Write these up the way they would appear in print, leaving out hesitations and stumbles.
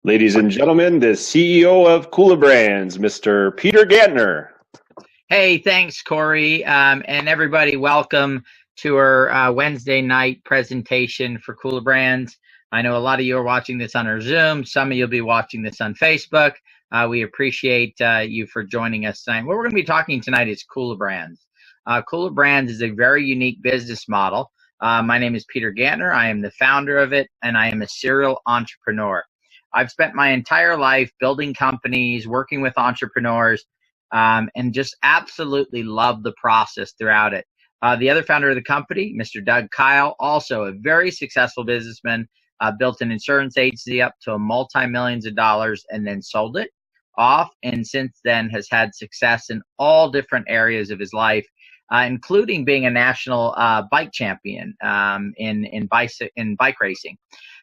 Ladies and gentlemen, the CEO of Kulabrands, Mr. Peter Gantner. Hey, thanks, Corey. And everybody, welcome to our Wednesday night presentation for Kulabrands. I know a lot of you are watching this on our Zoom. Some of you will be watching this on Facebook. We appreciate you for joining us tonight. What we're going to be talking tonight is Kulabrands. Kulabrands is a very unique business model. My name is Peter Gantner. I am the founder of it, and I am a serial entrepreneur. I've spent my entire life building companies, working with entrepreneurs, and just absolutely love the process throughout it. The other founder of the company, Mr. Doug Kyle, also a very successful businessman, built an insurance agency up to multi-millions of dollars and then sold it off, and since then has had success in all different areas of his life, including being a national bike champion in bike racing.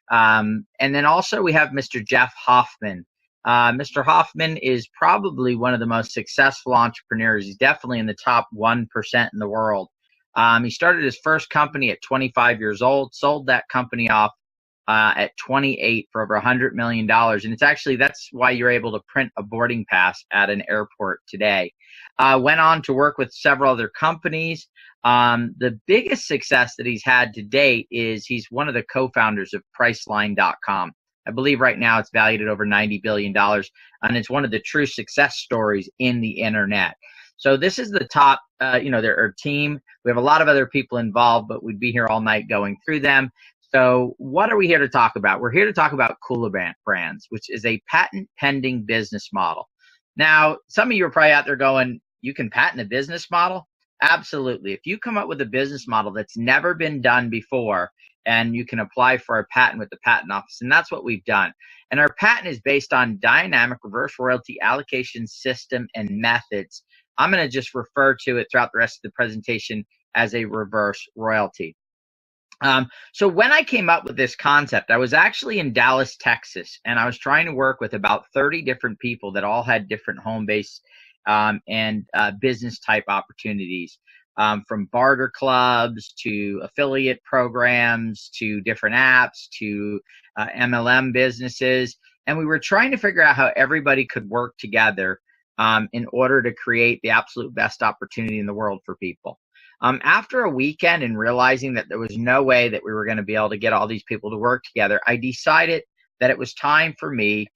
And then also we have Mr. Jeff Hoffman. Mr. Hoffman is probably one of the most successful entrepreneurs. He's definitely in the top 1% in the world. He started his first company at 25 years old, sold that company off at 28 for over $100 million. And it's actually, that's why you're able to print a boarding pass at an airport today. Went on to work with several other companies. The biggest success that he's had to date is he's one of the co-founders of Priceline.com. I believe right now it's valued at over $90 billion, and it's one of the true success stories in the internet. So this is the top, their team. We have a lot of other people involved, but we'd be here all night going through them. So what are we here to talk about? We're here to talk about Kulabrands, which is a patent pending business model. Now, some of you are probably out there going, you can patent a business model? Absolutely. If you come up with a business model that's never been done before, and you can apply for a patent with the patent office, and that's what we've done. And our patent is based on dynamic reverse royalty allocation system and methods. I'm going to just refer to it throughout the rest of the presentation as a reverse royalty. So when I came up with this concept, I was actually in Dallas, Texas, and I was trying to work with about 30 different people that all had different home-based and business type opportunities. From barter clubs to affiliate programs to different apps to MLM businesses. And we were trying to figure out how everybody could work together in order to create the absolute best opportunity in the world for people. After a weekend and realizing that there was no way that we were going to be able to get all these people to work together, I decided that it was time for me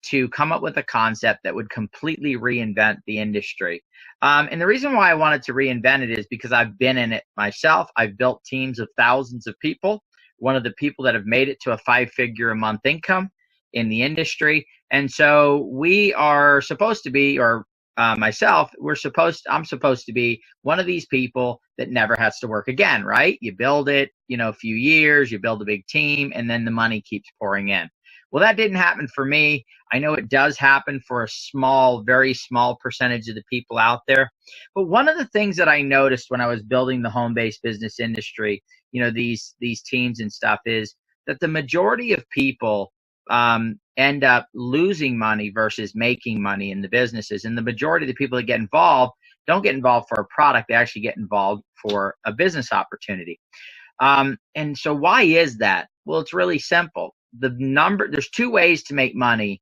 to come up with a concept that would completely reinvent the industry. And the reason why I wanted to reinvent it is because I've been in it myself. I've built teams of thousands of people, one of the people that have made it to a 5-figure a month income in the industry. And so we are supposed to be, or I'm supposed to be one of these people that never has to work again, right? You build it, a few years, you build a big team, and then the money keeps pouring in. Well, that didn't happen for me. I know it does happen for a small, very small percentage of the people out there. But one of the things that I noticed when I was building the home-based business industry, these teams and stuff, is that the majority of people end up losing money versus making money in the businesses. And the majority of the people that get involved don't get involved for a product. They actually get involved for a business opportunity. And so why is that? Well, it's really simple. There's 2 ways to make money,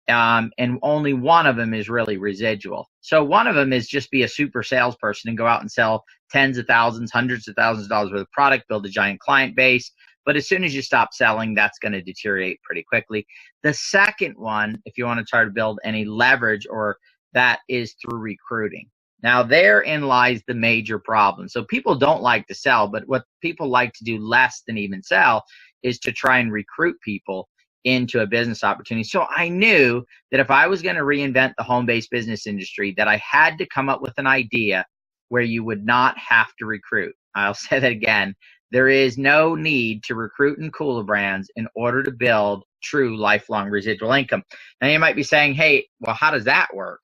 and only one of them is really residual. So one of them is just be a super salesperson and go out and sell tens of thousands, hundreds of thousands of dollars worth of product, build a giant client base. But as soon as you stop selling, that's going to deteriorate pretty quickly. The second one, if you want to try to build any leverage, or that is through recruiting. Now, therein lies the major problem. So people don't like to sell, but what people like to do less than even sell is to try and recruit people into a business opportunity. So I knew that if I was going to reinvent the home-based business industry, that I had to come up with an idea where you would not have to recruit. I'll say that again. There is no need to recruit in Kulabrands in order to build true lifelong residual income. Now you might be saying, hey, well, how does that work?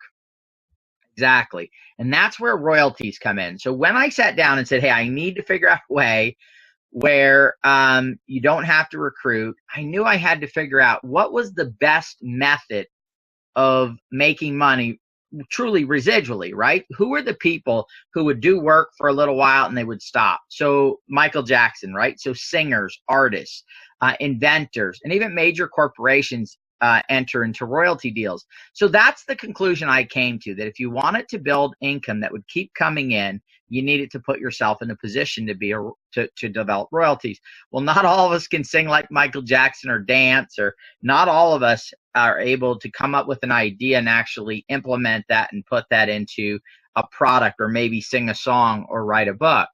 Exactly. And that's where royalties come in. So when I sat down and said, hey, I need to figure out a way where you don't have to recruit, I knew I had to figure out what was the best method of making money truly residually, right? Who are the people who would do work for a little while and they would stop? So Michael Jackson, right? So singers, artists, inventors, and even major corporations enter into royalty deals. So that's the conclusion I came to, that if you wanted to build income that would keep coming in, you needed to put yourself in a position to develop royalties. Well, not all of us can sing like Michael Jackson or dance, or not all of us are able to come up with an idea and actually implement that and put that into a product, or maybe sing a song or write a book.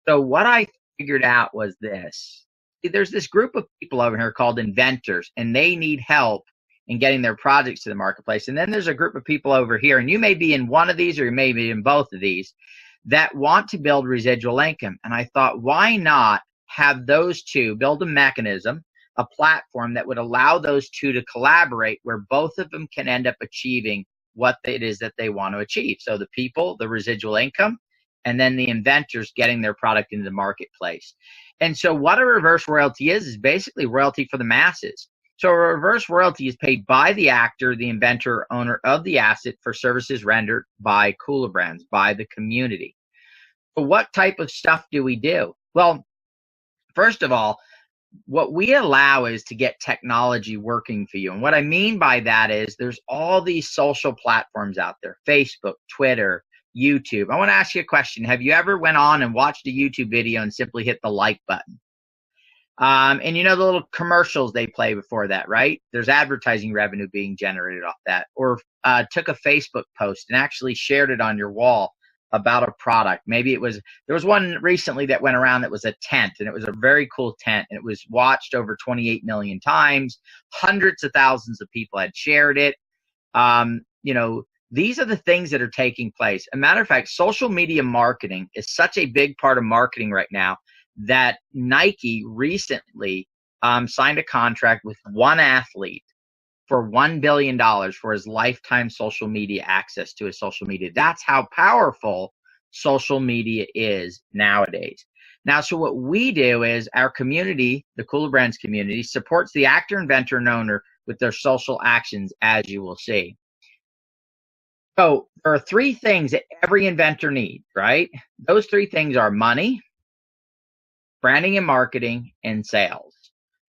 So what I figured out was this. There's this group of people over here called inventors, and they need help in getting their projects to the marketplace. And then there's a group of people over here, and you may be in one of these or you may be in both of these, that want to build residual income. And I thought, why not have those two build a mechanism, a platform that would allow those two to collaborate, where both of them can end up achieving what it is that they want to achieve. So the people, the residual income, and then the inventors getting their product into the marketplace. And so what a reverse royalty is basically royalty for the masses. So a reverse royalty is paid by the actor, the inventor, or owner of the asset for services rendered by Kulabrands, by the community. So what type of stuff do we do? Well, first of all, what we allow is to get technology working for you. And what I mean by that is there's all these social platforms out there, Facebook, Twitter, YouTube. I want to ask you a question. Have you ever went on and watched a YouTube video and simply hit the like button? And you know the little commercials they play before that, right? There's advertising revenue being generated off that. Or took a Facebook post and actually shared it on your wall about a product. Maybe there was one recently that went around that was a tent, and it was a very cool tent, and it was watched over 28 million times. Hundreds of thousands of people had shared it. These are the things that are taking place. As a matter of fact, social media marketing is such a big part of marketing right now that Nike recently signed a contract with one athlete for $1 billion for his lifetime social media access to his social media. That's how powerful social media is nowadays. Now, so what we do is our community, the Kulabrands community, supports the actor, inventor, and owner with their social actions, as you will see. So there are three things that every inventor needs, right? Those three things are money, branding and marketing, and sales.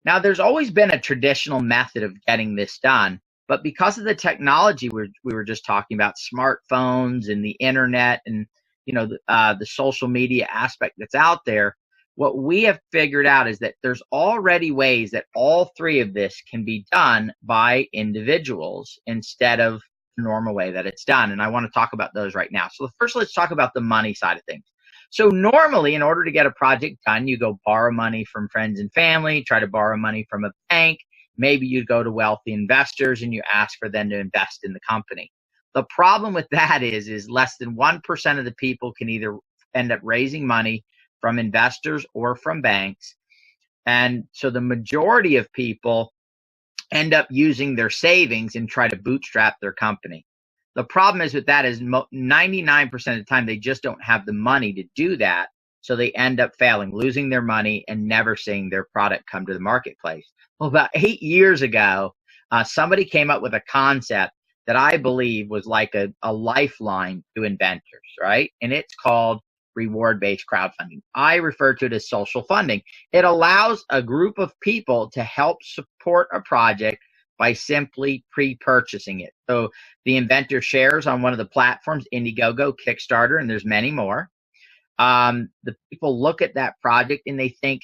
Now, there's always been a traditional method of getting this done, but because of the technology we were just talking about, smartphones and the internet and the social media aspect that's out there, what we have figured out is that there's already ways that all three of this can be done by individuals instead of the normal way that it's done. And I want to talk about those right now. So first, let's talk about the money side of things. So normally, in order to get a project done, you go borrow money from friends and family, try to borrow money from a bank. Maybe you go to wealthy investors and you ask for them to invest in the company. The problem with that is less than 1% of the people can either end up raising money from investors or from banks. And so the majority of people end up using their savings and try to bootstrap their company. The problem is with that is 99% of the time they just don't have the money to do that. So they end up failing, losing their money, and never seeing their product come to the marketplace. Well, about 8 years ago, somebody came up with a concept that I believe was like a lifeline to inventors, right? And it's called reward-based crowdfunding. I refer to it as social funding. It allows a group of people to help support a project by simply pre-purchasing it. So the inventor shares on one of the platforms, Indiegogo, Kickstarter, and there's many more. The people look at that project and they think,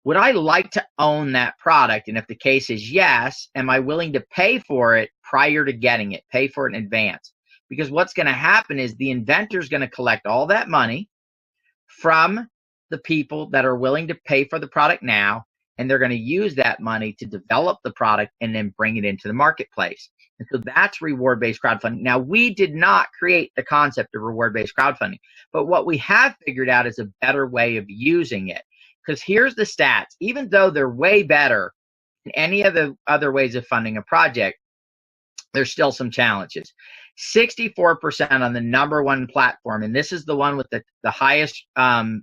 would I like to own that product? And if the case is yes, am I willing to pay for it prior to getting it, pay for it in advance? Because what's going to happen is the inventor is going to collect all that money from the people that are willing to pay for the product now, and they're going to use that money to develop the product and then bring it into the marketplace. And so that's reward-based crowdfunding. Now, we did not create the concept of reward-based crowdfunding, but what we have figured out is a better way of using it. Because here's the stats. Even though they're way better than any of the other ways of funding a project, there's still some challenges. 64% on the number one platform, and this is the one with the highest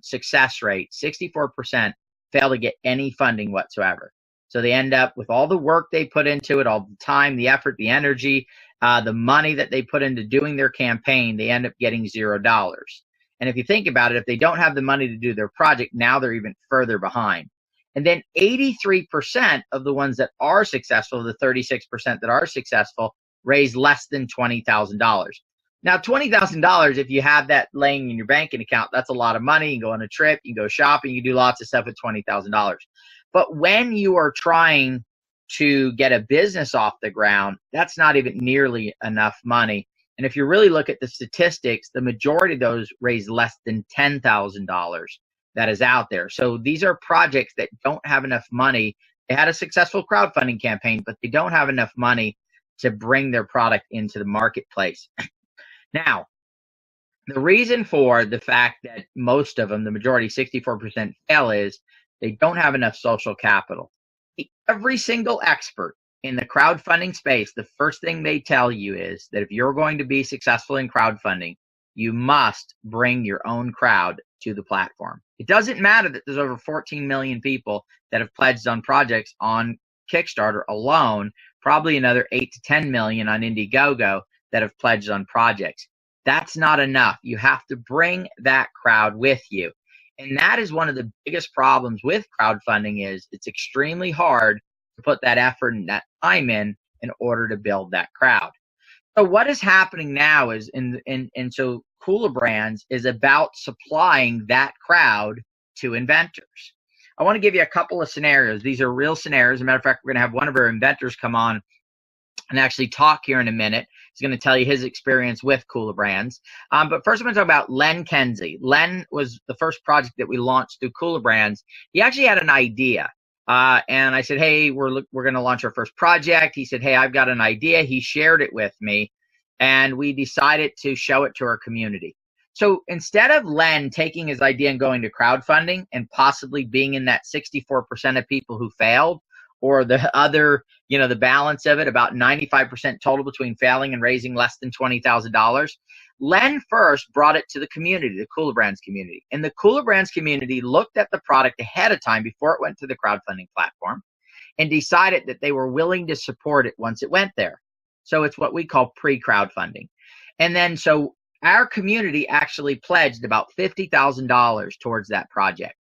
success rate, 64% fail to get any funding whatsoever. So they end up with all the work they put into it, all the time, the effort, the energy, the money that they put into doing their campaign, they end up getting $0. And if you think about it, if they don't have the money to do their project, now they're even further behind. And then 83% of the ones that are successful, the 36% that are successful, raise less than $20,000. Now, $20,000, if you have that laying in your banking account, that's a lot of money. You can go on a trip, you can go shopping, you can do lots of stuff with $20,000. But when you are trying to get a business off the ground, that's not even nearly enough money. And if you really look at the statistics, the majority of those raise less than $10,000 that is out there. So these are projects that don't have enough money. They had a successful crowdfunding campaign, but they don't have enough money to bring their product into the marketplace. Now, the reason for the fact that most of them, the majority, 64% fail, is they don't have enough social capital. Every single expert in the crowdfunding space, the first thing they tell you is that if you're going to be successful in crowdfunding, you must bring your own crowd to the platform. It doesn't matter that there's over 14 million people that have pledged on projects on Kickstarter alone, probably another 8 to 10 million on Indiegogo that have pledged on projects. That's not enough. You have to bring that crowd with you. And that is one of the biggest problems with crowdfunding is it's extremely hard to put that effort and that time in order to build that crowd. So what is happening now is, so Kulabrands is about supplying that crowd to inventors. I want to give you a couple of scenarios. These are real scenarios. As a matter of fact, we're going to have one of our inventors come on and actually talk here in a minute. He's going to tell you his experience with Kulabrands. But first, I'm going to talk about Len Kenzie. Len was the first project that we launched through Kulabrands. He actually had an idea. And I said, hey, we're going to launch our first project. He said, hey, I've got an idea. He shared it with me, and we decided to show it to our community. So instead of Len taking his idea and going to crowdfunding and possibly being in that 64% of people who failed, or the other, the balance of it, about 95% total between failing and raising less than $20,000, Len first brought it to the community, the Kulabrands community. And the Kulabrands community looked at the product ahead of time before it went to the crowdfunding platform and decided that they were willing to support it once it went there. So it's what we call pre-crowdfunding. And then so our community actually pledged about $50,000 towards that project.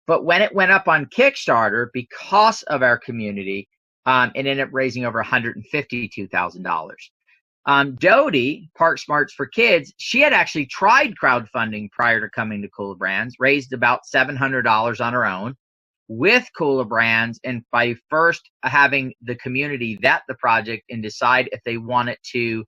But when it went up on Kickstarter, because of our community, it ended up raising over $152,000. Jody, Park Smarts for Kids, she had actually tried crowdfunding prior to coming to Kulabrands, raised about $700 on her own with Kulabrands, and by first having the community vet the project and decide if they wanted to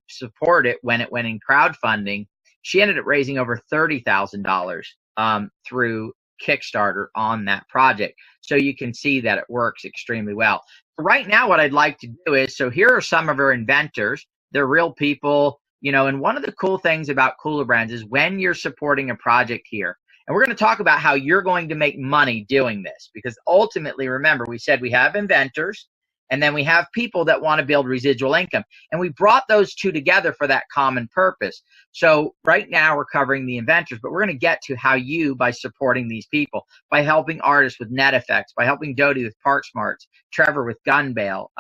support it when it went in crowdfunding, she ended up raising over $30,000 through Kickstarter on that project. So you can see that it works extremely well. Right now, what I'd like to do is, so here are some of our inventors. They're real people, and one of the cool things about Kulabrands is when you're supporting a project here, and we're going to talk about how you're going to make money doing this, because ultimately, remember, we said we have inventors, and then we have people that want to build residual income. And we brought those two together for that common purpose. So right now we're covering the inventors, but we're going to get to how you, by supporting these people, by helping artists with net effects, by helping Jody with Park Smarts, Trevor with Gun Bale,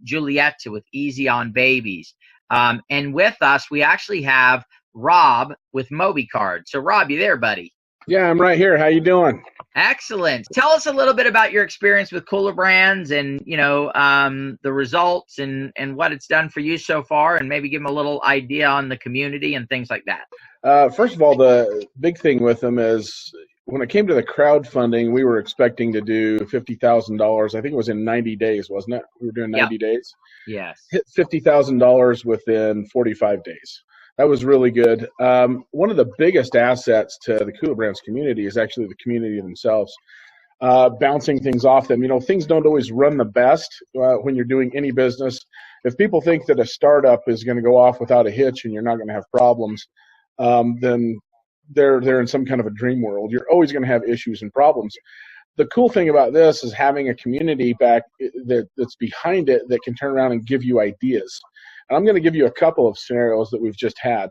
Julietta with Easy on Babies. And with us, we actually have Rob with MobiCard. So Rob, you there, buddy? Yeah, I'm right here. How you doing? Excellent. Tell us a little bit about your experience with Kulabrands and, the results and what it's done for you so far, and maybe give them a little idea on the community and things like that. First of all, the big thing with them is when it came to the crowdfunding, we were expecting to do $50,000. I think it was in 90 days, wasn't it? We were doing 90 days. Yes. Hit $50,000 within 45 days. That was really good. One of the biggest assets to the Kulabrands community is actually the community themselves. Bouncing things off them. Things don't always run the best when you're doing any business. If people think that a startup is going to go off without a hitch and you're not going to have problems, then they're in some kind of a dream world. You're always going to have issues and problems. The cool thing about this is having a community back that's behind it that can turn around and give you ideas. And I'm going to give you a couple of scenarios that we've just had.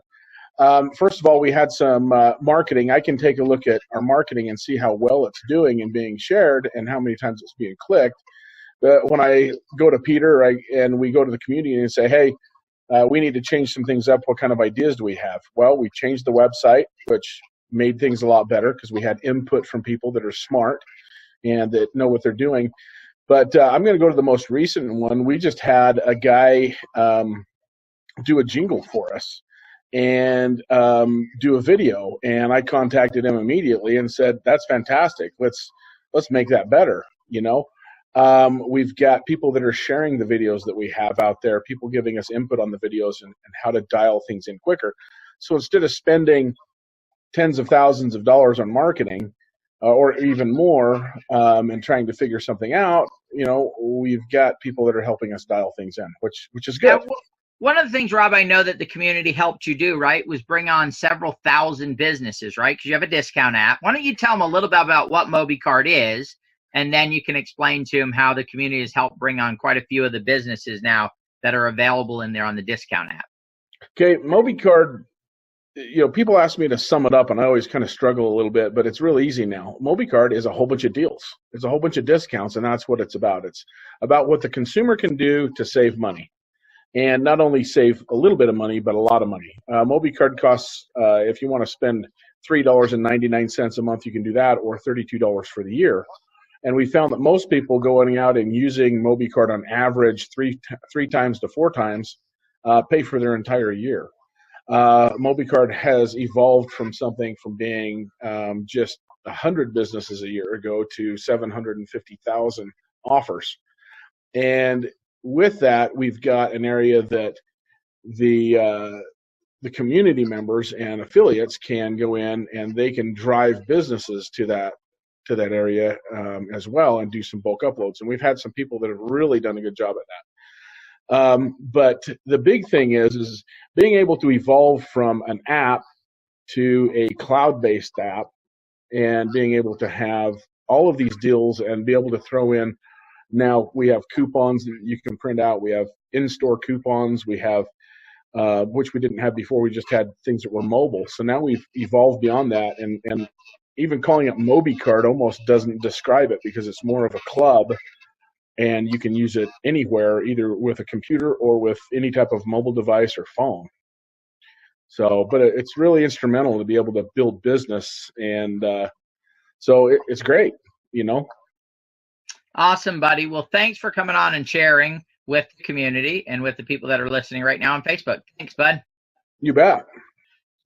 First of all, we had some marketing. I can take a look at our marketing and see how well it's doing and being shared and how many times it's being clicked. But when I go to Peter and we go to the community and say, hey, we need to change some things up. What kind of ideas do we have? Well, we changed the website, which made things a lot better because we had input from people that are smart. and that know what they're doing. But I'm going to go to the most recent one. We just had a guy do a jingle for us and do a video, and I contacted him immediately and said, "That's fantastic. Let's make that better." We've got people that are sharing the videos that we have out there, people giving us input on the videos and how to dial things in quicker. So instead of spending tens of thousands of dollars on marketing, or even more, and trying to figure something out, we've got people that are helping us dial things in, which is good. Now, one of the things, Rob, I know that the community helped you do, right, was bring on several thousand businesses, right? Because you have a discount app. Why don't you tell them a little bit about what MobiCard is, and then you can explain to them how the community has helped bring on quite a few of the businesses now that are available in there on the discount app. Okay, MobiCard. People ask me to sum it up, and I always kind of struggle a little bit, but it's real easy now. MobiCard is a whole bunch of deals. It's a whole bunch of discounts, and that's what it's about. It's about what the consumer can do to save money, and not only save a little bit of money, but a lot of money. MobiCard costs, if you want to spend $3.99 a month, you can do that, or $32 for the year. And we found that most people going out and using MobiCard on average three times to four times pay for their entire year. MobiCard has evolved from being just 100 businesses a year ago to 750,000 offers. And with that, we've got an area that the community members and affiliates can go in, and they can drive businesses to that area as well, and do some bulk uploads. And we've had some people that have really done a good job at that. But the big thing is being able to evolve from an app to a cloud-based app, and being able to have all of these deals and be able to throw in. Now we have coupons that you can print out. We have in-store coupons. We have, which we didn't have before. We just had things that were mobile. So now we've evolved beyond that, and even calling it MobiCard almost doesn't describe it, because it's more of a club. And you can use it anywhere, either with a computer or with any type of mobile device or phone. So, but it's really instrumental to be able to build business, and so it's great, Awesome, buddy. Well, thanks for coming on and sharing with the community and with the people that are listening right now on Facebook. Thanks, bud. You bet.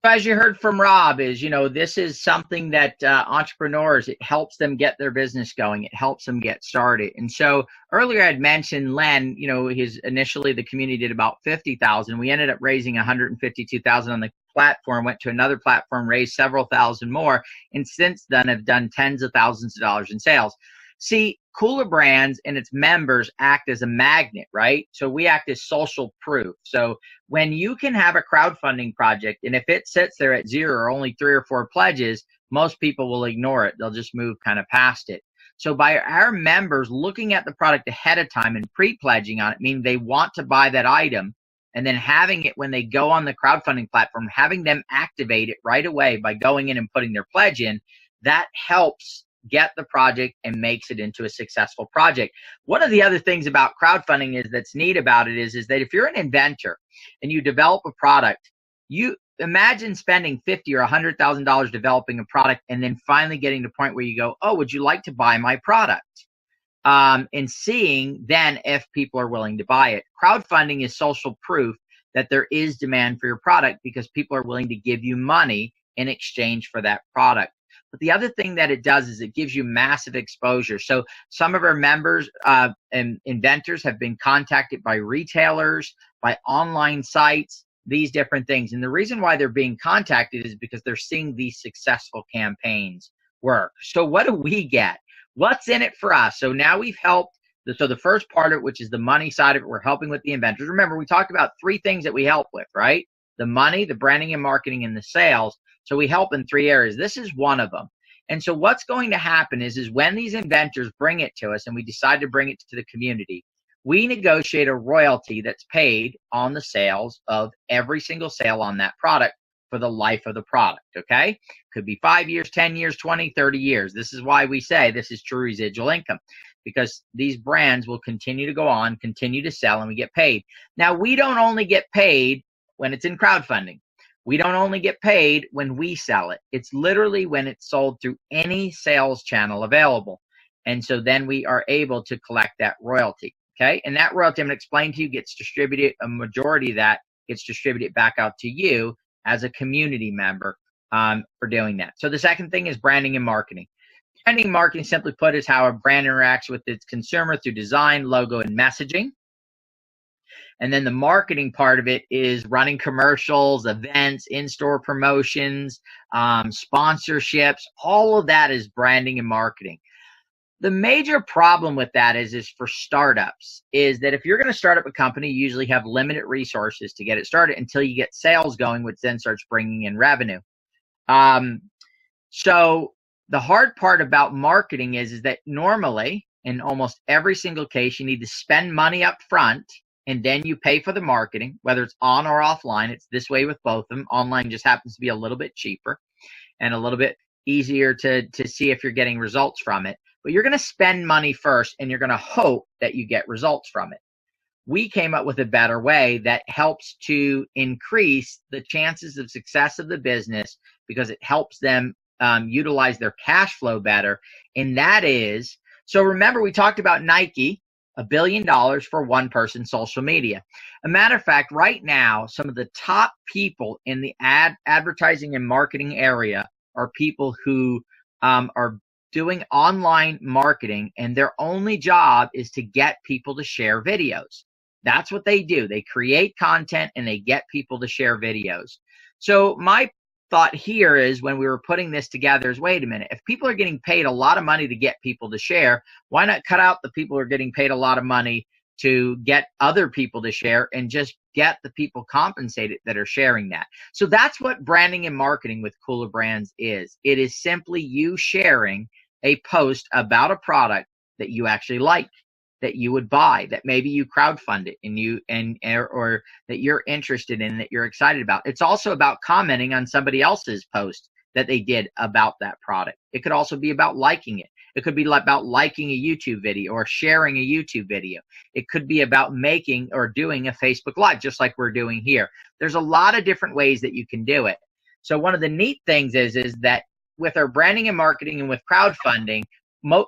As you heard from Rob, this is something that entrepreneurs, it helps them get their business going. It helps them get started. And so earlier I'd mentioned Len, initially the community did about 50,000. We ended up raising 152,000 on the platform, went to another platform, raised several thousand more, and since then have done tens of thousands of dollars in sales. See, Kulabrands and its members act as a magnet, right? So we act as social proof. So when you can have a crowdfunding project, and if it sits there at zero or only 3 or 4 pledges, most people will ignore it. They'll just move kind of past it. So by our members looking at the product ahead of time and pre-pledging on it, meaning they want to buy that item, and then having it when they go on the crowdfunding platform, having them activate it right away by going in and putting their pledge in, that helps get the project and makes it into a successful project. One of the other things about crowdfunding that's neat about it is that if you're an inventor and you develop a product, you imagine spending $50,000 or $100,000 developing a product, and then finally getting to the point where you go, oh, would you like to buy my product? And seeing then if people are willing to buy it. Crowdfunding is social proof that there is demand for your product, because people are willing to give you money in exchange for that product. But the other thing that it does is it gives you massive exposure. So some of our members and inventors have been contacted by retailers, by online sites, these different things. And the reason why they're being contacted is because they're seeing these successful campaigns work. So what do we get? What's in it for us? So now we've helped. So the first part of it, which is the money side of it, we're helping with the inventors. Remember, we talked about 3 things that we help with, right? The money, the branding and marketing, and the sales. So we help in 3 areas. This is one of them. And so what's going to happen is when these inventors bring it to us and we decide to bring it to the community, we negotiate a royalty that's paid on the sales of every single sale on that product for the life of the product, okay? Could be 5 years, 10 years, 20, 30 years. This is why we say this is true residual income, because these brands will continue to go on, continue to sell, and we get paid. Now, we don't only get paid when it's in crowdfunding. We don't only get paid when we sell it. It's literally when it's sold through any sales channel available. And so then we are able to collect that royalty. Okay. And that royalty, I'm going to explain to you, gets distributed. A majority of that gets distributed back out to you as a community member for doing that. So the second thing is branding and marketing. Branding and marketing, simply put, is how a brand interacts with its consumer through design, logo, and messaging. And then the marketing part of it is running commercials, events, in-store promotions, sponsorships. All of that is branding and marketing. The major problem with that is for startups is that if you're going to start up a company, you usually have limited resources to get it started until you get sales going, which then starts bringing in revenue. So the hard part about marketing is that normally, in almost every single case, you need to spend money up front, and then you pay for the marketing, whether it's on or offline. It's this way with both of them. Online just happens to be a little bit cheaper and a little bit easier to see if you're getting results from it. But you're going to spend money first, and you're going to hope that you get results from it. We came up with a better way that helps to increase the chances of success of the business because it helps them utilize their cash flow better. And that is, so remember, we talked about Nike, $1 billion for one person social media. A matter of fact, right now, some of the top people in the advertising and marketing area are people who are doing online marketing, and their only job is to get people to share videos. That's what they do. They create content and they get people to share videos. So my thought here is, when we were putting this together, is, wait a minute, if people are getting paid a lot of money to get people to share, why not cut out the people who are getting paid a lot of money to get other people to share and just get the people compensated that are sharing that? So that's what branding and marketing with Kulabrands is. It is simply you sharing a post about a product that you actually like, that you would buy, that maybe you crowdfund it or that you're interested in, that you're excited about. It's also about commenting on somebody else's post that they did about that product. It could also be about liking it. It could be about liking a YouTube video or sharing a YouTube video. It could be about making or doing a Facebook Live, just like we're doing here. There's a lot of different ways that you can do it. So one of the neat things is that with our branding and marketing and with crowdfunding,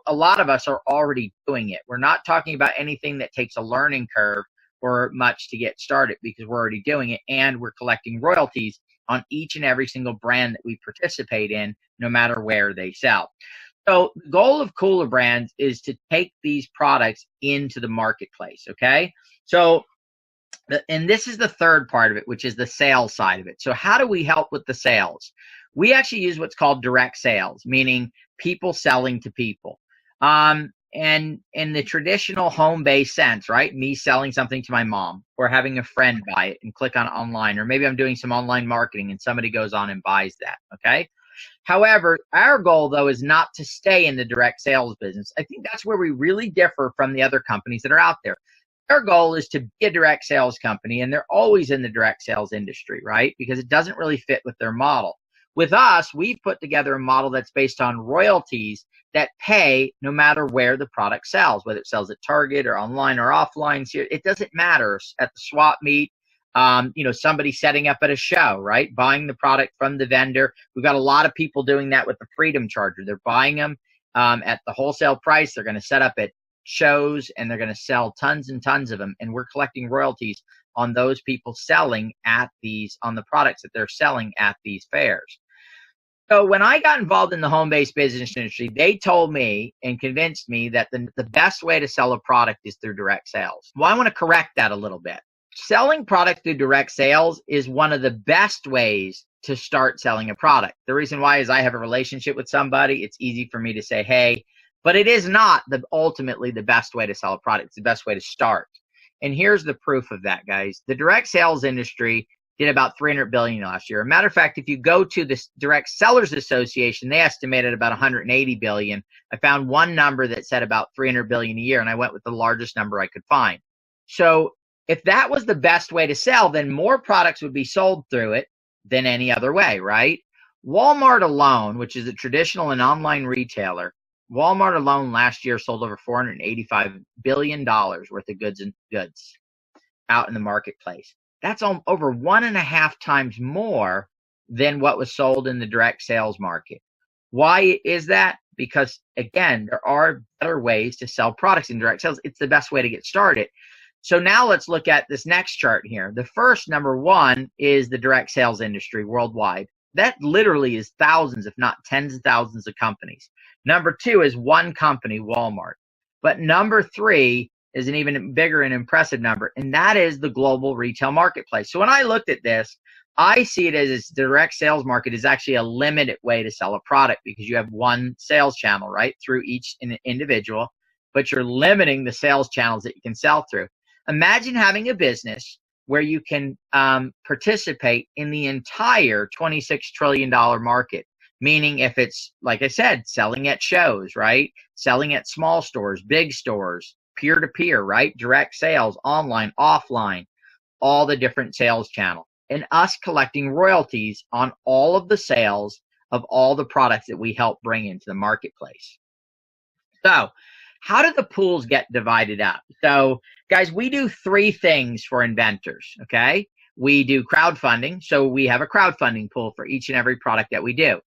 a lot of us are already doing it. We're not talking about anything that takes a learning curve or much to get started, because we're already doing it, and we're collecting royalties on each and every single brand that we participate in, no matter where they sell. So the goal of Kulabrands is to take these products into the marketplace, okay? So, and this is the third part of it, which is the sales side of it. So how do we help with the sales? We actually use what's called direct sales, meaning people selling to people. And in the traditional home-based sense, right? Me selling something to my mom, or having a friend buy it and click on online, or maybe I'm doing some online marketing and somebody goes on and buys that, okay? However, our goal, though, is not to stay in the direct sales business. I think that's where we really differ from the other companies that are out there. Their goal is to be a direct sales company, and they're always in the direct sales industry, right? Because it doesn't really fit with their model. With us, we've put together a model that's based on royalties that pay no matter where the product sells, whether it sells at Target or online or offline. It doesn't matter. At the swap meet, somebody setting up at a show, right? Buying the product from the vendor. We've got a lot of people doing that with the Freedom Charger. They're buying them at the wholesale price. They're going to set up at shows, and they're going to sell tons and tons of them. And we're collecting royalties on those people selling at on the products that they're selling at these fairs. So when I got involved in the home-based business industry, they told me and convinced me that the best way to sell a product is through direct sales. Well, I want to correct that a little bit. Selling product through direct sales is one of the best ways to start selling a product. The reason why is I have a relationship with somebody. It's easy for me to say, hey, but it is not ultimately the best way to sell a product. It's the best way to start. And here's the proof of that, guys. The direct sales industry did about $300 billion last year. As a matter of fact, if you go to this Direct Sellers Association, they estimated about $180 billion. I found one number that said about $300 billion a year, and I went with the largest number I could find. So if that was the best way to sell, then more products would be sold through it than any other way, right? Walmart alone, which is a traditional and online retailer, Walmart alone last year sold over $485 billion worth of goods out in the marketplace. That's over 1.5 times more than what was sold in the direct sales market. Why is that? because, again, there are better ways to sell products in direct sales. It's the best way to get started. So now let's look at this next chart here. The first, number one, is the direct sales industry worldwide. That literally is thousands, if not tens of thousands of companies. Number two is one company, Walmart. But number three is an even bigger and impressive number, and that is the global retail marketplace. So when I looked at this, I see it as the direct sales market is actually a limited way to sell a product because you have one sales channel, right, through each individual, but you're limiting the sales channels that you can sell through. Imagine having a business where you can participate in the entire $26 trillion market, meaning if it's, like I said, selling at shows, right, selling at small stores, big stores, peer-to-peer, right, direct sales, online, offline, all the different sales channels, and us collecting royalties on all of the sales of all the products that we help bring into the marketplace. So how do the pools get divided up? So guys, we do three things for inventors, okay? We do crowdfunding, so we have a crowdfunding pool for each and every product that we do.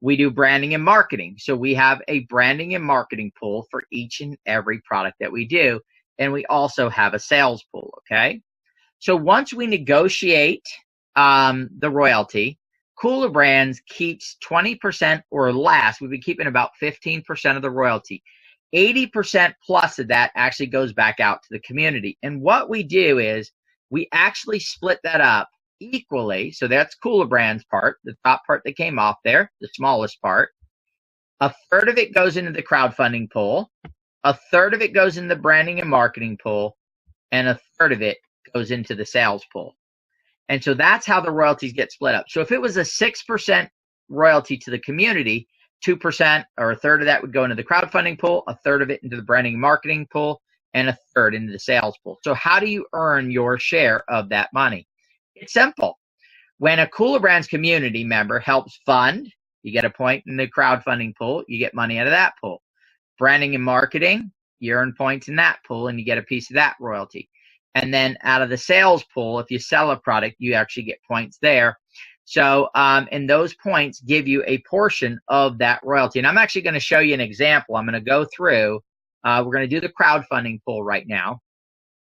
We do branding and marketing, so we have a branding and marketing pool for each and every product that we do, and we also have a sales pool, okay? So once we negotiate the royalty, Kulabrands keeps 20% or less. We've been keeping about 15% of the royalty. 80% plus of that actually goes back out to the community. And what we do is we actually split that up equally. So that's Kulabrands' part, the top part that came off there, the smallest part. A third of it goes into the crowdfunding pool. A third of it goes in the branding and marketing pool. And a third of it goes into the sales pool. And so that's how the royalties get split up. So if it was a 6% royalty to the community, 2% or a third of that would go into the crowdfunding pool, a third of it into the branding and marketing pool, and a third into the sales pool. So how do you earn your share of that money? It's simple. When a Kulabrands community member helps fund, you get a point in the crowdfunding pool, you get money out of that pool. Branding and marketing, you earn points in that pool and you get a piece of that royalty. And then out of the sales pool, if you sell a product, you actually get points there. So, and those points give you a portion of that royalty. And I'm actually going to show you an example. I'm going to go through, we're going to do the crowdfunding pool right now.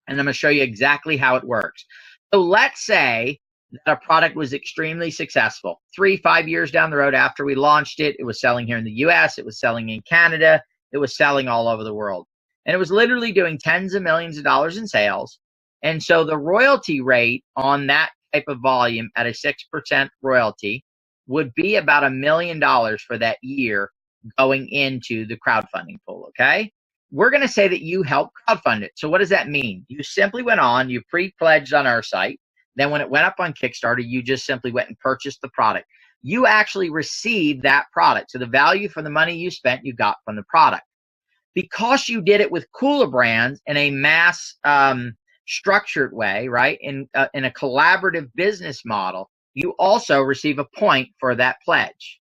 And I'm going to show you exactly how it works. So let's say that a product was extremely successful. 3-5 years down the road after we launched it, it was selling here in the US, it was selling in Canada, it was selling all over the world. And it was literally doing tens of millions of dollars in sales. And so the royalty rate on that type of volume at a 6% royalty would be about $1 million for that year going into the crowdfunding pool, okay? We're going to say that you helped crowdfund it. So what does that mean? You simply went on, you pre-pledged on our site. Then when it went up on Kickstarter, you just simply went and purchased the product. You actually received that product. So the value for the money you spent, you got from the product. Because you did it with Kulabrands in a mass structured way, right, in a collaborative business model, you also receive a point for that pledge.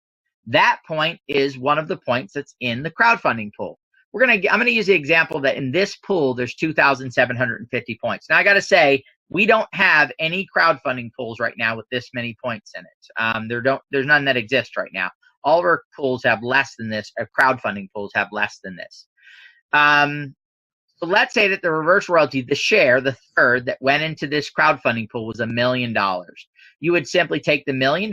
That point is one of the points that's in the crowdfunding pool. I'm going to use the example that in this pool, there's 2,750 points. Now, I got to say, we don't have any crowdfunding pools right now with this many points in it. There's none that exist right now. All of our pools have less than this. Crowdfunding pools have less than this. So let's say that the reverse royalty, the share, the third that went into this crowdfunding pool was $1 million. You would simply take the $1 million,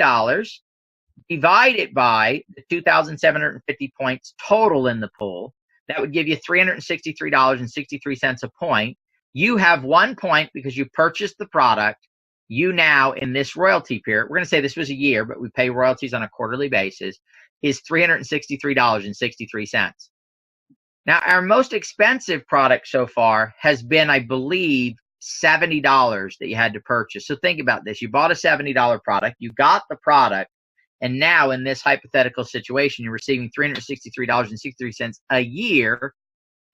divide it by the 2,750 points total in the pool. That would give you $363.63 a point. You have 1 point because you purchased the product. You now, in this royalty period, we're going to say this was a year, but we pay royalties on a quarterly basis, is $363.63. Now, our most expensive product so far has been, I believe, $70 that you had to purchase. So think about this. You bought a $70 product. You got the product. And now in this hypothetical situation, you're receiving $363.63 a year.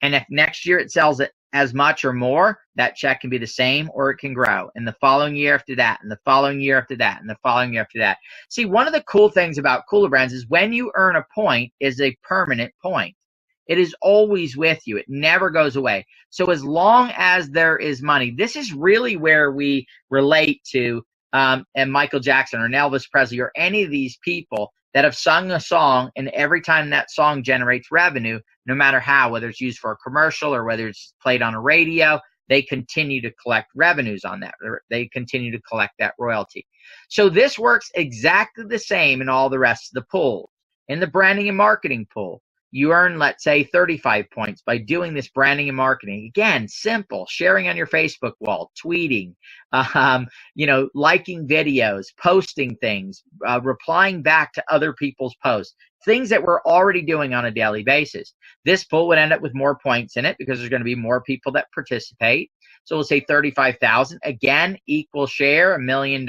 And if next year it sells it as much or more, that check can be the same or it can grow. And the following year after that, and the following year after that, and the following year after that. See, one of the cool things about Kulabrands is when you earn a point is a permanent point. It is always with you. It never goes away. So as long as there is money, this is really where we relate to and Michael Jackson or Elvis Presley or any of these people that have sung a song, and every time that song generates revenue, no matter how, whether it's used for a commercial or whether it's played on a radio, they continue to collect revenues on that. They continue to collect that royalty. So this works exactly the same in all the rest of the pools. In the branding and marketing pool, you earn, let's say, 35 points by doing this branding and marketing. Again, simple, sharing on your Facebook wall, tweeting, liking videos, posting things, replying back to other people's posts, things that we're already doing on a daily basis. This pool would end up with more points in it because there's going to be more people that participate. So we'll say 35,000, again, equal share, $1 million.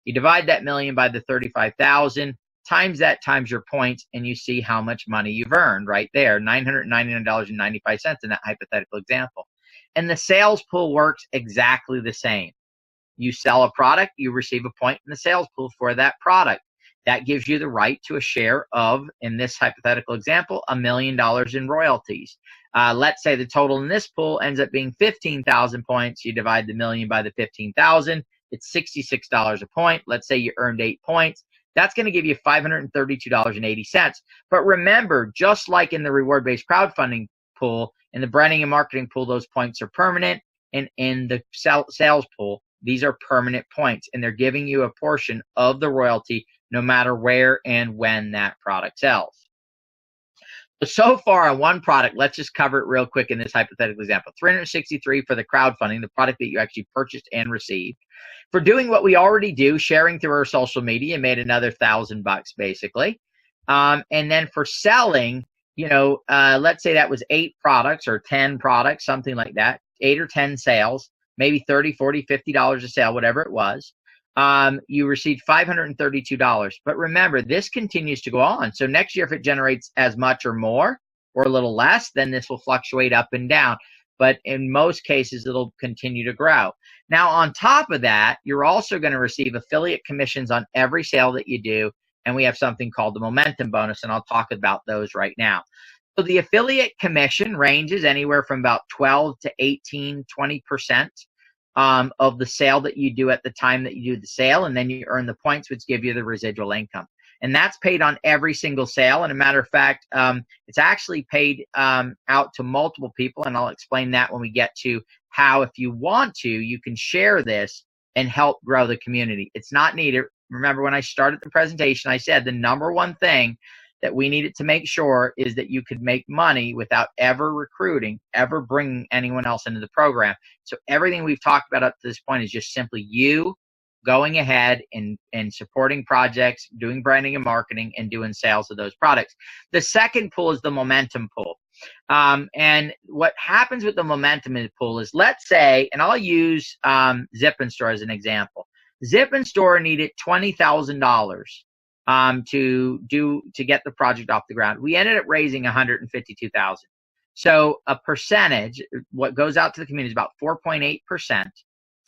You divide that million by the 35,000, times that times your points, and you see how much money you've earned right there, $999.95 in that hypothetical example. And the sales pool works exactly the same. You sell a product, you receive a point in the sales pool for that product. That gives you the right to a share of, in this hypothetical example, $1 million in royalties. Let's say the total in this pool ends up being 15,000 points. You divide the million by the 15,000. It's $66 a point. Let's say you earned 8 points. That's going to give you $532.80. But remember, just like in the reward-based crowdfunding pool, in the branding and marketing pool, those points are permanent. And in the sales pool, these are permanent points. And they're giving you a portion of the royalty no matter where and when that product sells. So far on one product, let's just cover it real quick in this hypothetical example. 363 for the crowdfunding, the product that you actually purchased and received. For doing what we already do, sharing through our social media, made another $1,000 basically. And then for selling, let's say that was 8 products or 10 products, something like that, 8 or 10 sales, maybe $30, $40, $50 a sale, whatever it was. You received $532. But remember, this continues to go on. So next year, if it generates as much or more or a little less, then this will fluctuate up and down. But in most cases, it'll continue to grow. Now, on top of that, you're also going to receive affiliate commissions on every sale that you do. And we have something called the momentum bonus, and I'll talk about those right now. So the affiliate commission ranges anywhere from about 12 to 18, 20%. Of the sale that you do at the time that you do the sale, and then you earn the points, which give you the residual income. And that's paid on every single sale. And a matter of fact, it's actually paid out to multiple people, and I'll explain that when we get to how, if you want to, you can share this and help grow the community. It's not needed. Remember, when I started the presentation, I said the number one thing that we needed to make sure is that you could make money without ever recruiting, ever bringing anyone else into the program. So everything we've talked about up to this point is just simply you going ahead and supporting projects, doing branding and marketing, and doing sales of those products. The second pool is the momentum pool. And what happens with the momentum pool is, let's say, and I'll use Zip and Store as an example. Zip and Store needed $20,000 to get the project off the ground. We ended up raising $152,000. So a percentage, what goes out to the community, is about 4.8%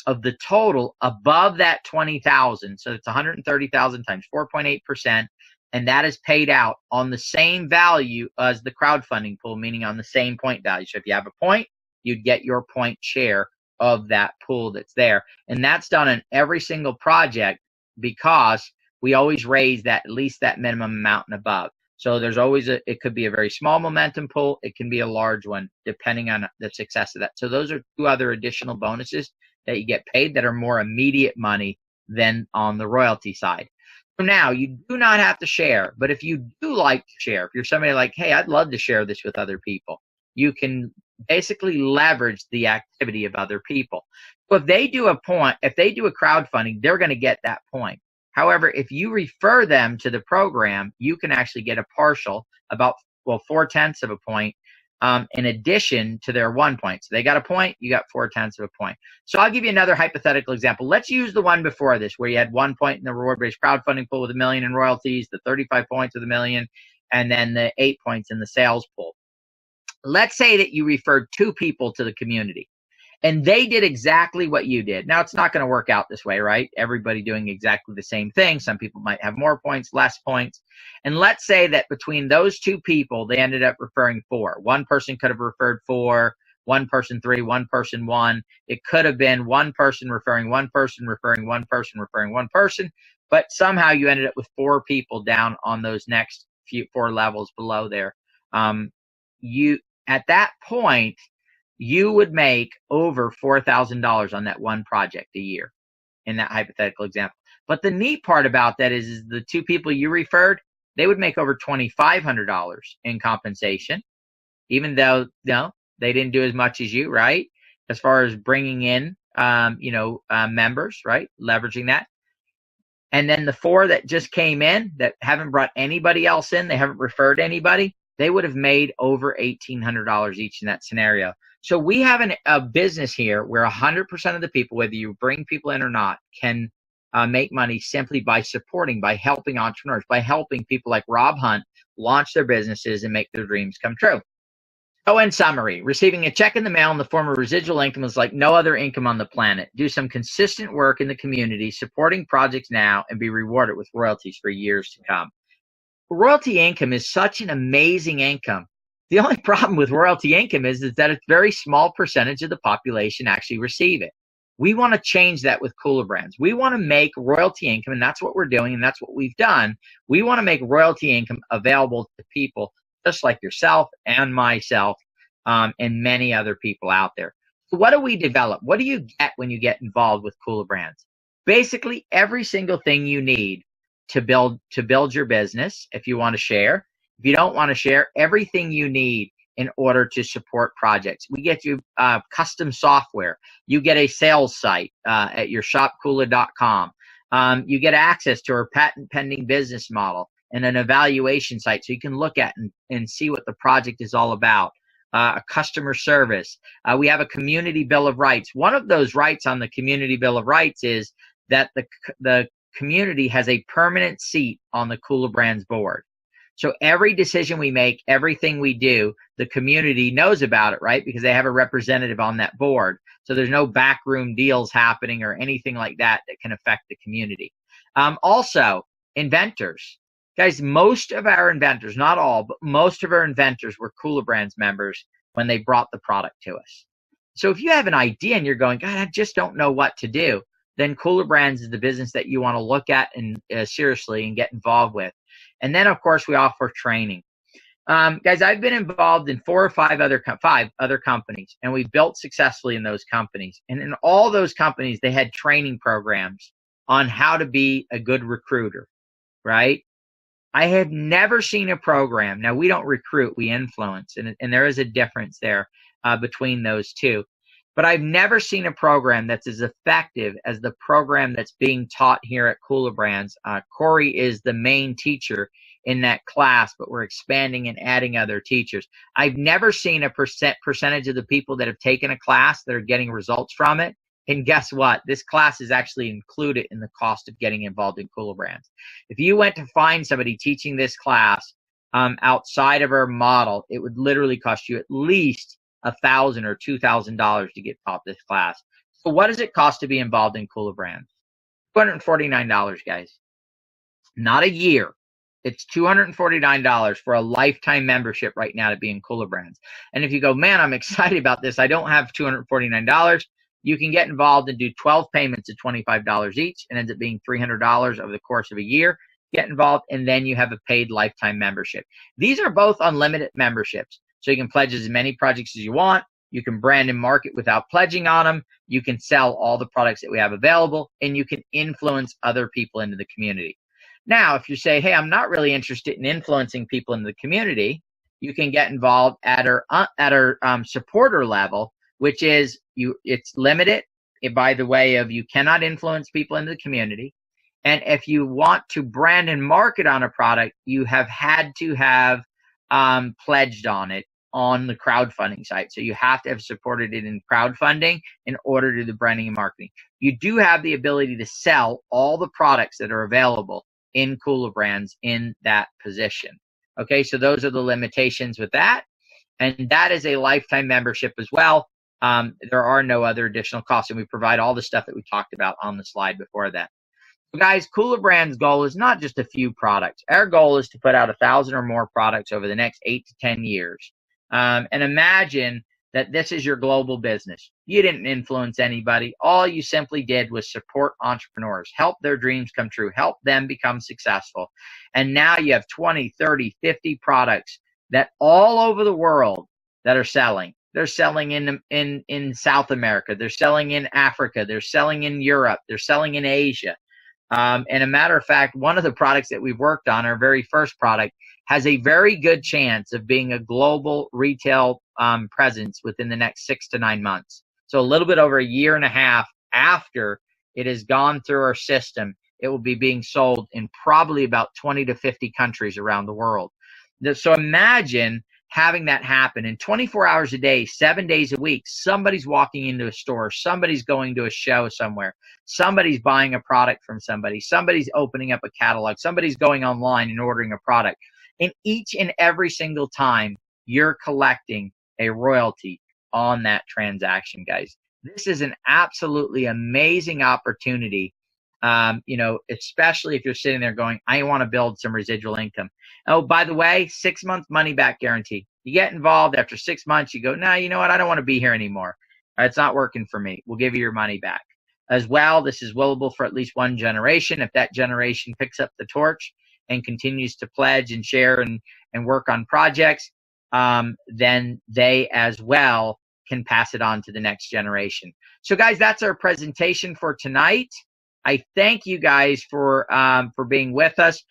of the total above that 20,000. So it's 130,000 times 4.8%, and that is paid out on the same value as the crowdfunding pool, meaning on the same point value. So if you have a point, you'd get your point share of that pool that's there, and that's done in every single project because we always raise that, at least that minimum amount and above. So there's always it could be a very small momentum pool. It can be a large one, depending on the success of that. So those are 2 other additional bonuses that you get paid that are more immediate money than on the royalty side. So now, you do not have to share, but if you do like to share, if you're somebody like, hey, I'd love to share this with other people, you can basically leverage the activity of other people. So if they do a crowdfunding, they're going to get that point. However, if you refer them to the program, you can actually get a partial, about 4/10 of a point, in addition to their 1 point. So they got a point, you got 4/10 of a point. So I'll give you another hypothetical example. Let's use the one before this, where you had 1 point in the reward-based crowdfunding pool with $1 million in royalties, the 35 points with $1 million, and then the 8 points in the sales pool. Let's say that you referred 2 people to the community, and they did exactly what you did. Now, it's not going to work out this way, right? Everybody doing exactly the same thing. Some people might have more points, less points. And let's say that between those 2 people, they ended up referring 4. One person could have referred 4, one person 3, one person 1. It could have been one person referring one person, referring one person, referring one person. but somehow you ended up with 4 people down on those next 4 levels below there. You at that point, you would make over $4,000 on that one project a year in that hypothetical example. But the neat part about that is the 2 people you referred, they would make over $2,500 in compensation, even though they didn't do as much as you, right? As far as bringing in, members, right? Leveraging that. And then the 4 that just came in that haven't brought anybody else in, they haven't referred anybody, they would have made over $1,800 each in that scenario. So we have a business here where 100% of the people, whether you bring people in or not, can make money simply by supporting, by helping entrepreneurs, by helping people like Rob Hunt launch their businesses and make their dreams come true. So in summary, receiving a check in the mail in the form of residual income is like no other income on the planet. Do some consistent work in the community, supporting projects now, and be rewarded with royalties for years to come. Royalty income is such an amazing income. The only problem with royalty income is that a very small percentage of the population actually receive it. We want to change that with Kulabrands. We want to make royalty income, and that's what we're doing, and that's what we've done. We want to make royalty income available to people just like yourself and myself, and many other people out there. So what do we develop? What do you get when you get involved with Kulabrands? Basically, every single thing you need to build your business. If you want to share, if you don't want to share, everything you need in order to support projects. We get you custom software. You get a sales site at your shopkula.com. You get access to our patent pending business model and an evaluation site so you can look at and see what the project is all about. A customer service. We have a community bill of rights. One of those rights on the community bill of rights is that the community has a permanent seat on the Kulabrands board. So every decision we make, everything we do, the community knows about it, right? Because they have a representative on that board. So there's no backroom deals happening or anything like that that can affect the community. Also, inventors. Guys, most of our inventors, not all, but most of our inventors were Kulabrands members when they brought the product to us. So if you have an idea and you're going, God, I just don't know what to do, then Kulabrands is the business that you want to look at and seriously and get involved with. And then, of course, we offer training. Guys, I've been involved in 4 or 5 other companies, and we've built successfully in those companies. And in all those companies, they had training programs on how to be a good recruiter, right? I have never seen a program. Now, we don't recruit, we influence, and there is a difference there between those two. But I've never seen a program that's as effective as the program that's being taught here at Kulabrands. Corey is the main teacher in that class, but we're expanding and adding other teachers. I've never seen a percentage of the people that have taken a class that are getting results from it. And guess what? This class is actually included in the cost of getting involved in Kulabrands. If you went to find somebody teaching this class outside of our model, it would literally cost you at least $1,000 or $2,000 to get taught this class. So what does it cost to be involved in Kulabrands? $249, guys. Not a year. It's $249 for a lifetime membership right now to be in Kulabrands. And if you go, man, I'm excited about this, I don't have $249, you can get involved and do 12 payments of $25 each, and ends up being $300 over the course of a year. Get involved, and then you have a paid lifetime membership. These are both unlimited memberships. So you can pledge as many projects as you want. You can brand and market without pledging on them. You can sell all the products that we have available, and you can influence other people into the community. Now, if you say, hey, I'm not really interested in influencing people in the community, you can get involved at our supporter level, which is it's limited by the way of you cannot influence people in the community. And if you want to brand and market on a product, you have had to have pledged on it on the crowdfunding site. So you have to have supported it in crowdfunding in order to do the branding and marketing. You do have the ability to sell all the products that are available in Kulabrands in that position. Okay, so those are the limitations with that. And that is a lifetime membership as well. There are no other additional costs, and we provide all the stuff that we talked about on the slide before that. So guys, Kulabrands' goal is not just a few products. Our goal is to put out 1,000 or more products over the next 8 to 10 years. And imagine that this is your global business. You didn't influence anybody. All you simply did was support entrepreneurs, help their dreams come true, help them become successful. And now you have 20, 30, 50 products that all over the world that are selling. They're selling in South America. They're selling in Africa. They're selling in Europe. They're selling in Asia. And a matter of fact, one of the products that we've worked on, our very first product, has a very good chance of being a global retail presence within the next 6 to 9 months. So a little bit over a year and a half after it has gone through our system, it will be being sold in probably about 20 to 50 countries around the world. So imagine having that happen in 24 hours a day, 7 days a week. Somebody's walking into a store, somebody's going to a show somewhere, somebody's buying a product from somebody, somebody's opening up a catalog, somebody's going online and ordering a product. And each and every single time, you're collecting a royalty on that transaction, guys. This is an absolutely amazing opportunity, especially if you're sitting there going, I want to build some residual income. Oh, by the way, 6 month money back guarantee. You get involved after 6 months, you go, no, you know what? I don't want to be here anymore. It's not working for me. We'll give you your money back. As well, this is willable for at least one generation. If that generation picks up the torch and continues to pledge and share and work on projects, then they as well can pass it on to the next generation. So guys, that's our presentation for tonight. I thank you guys for being with us.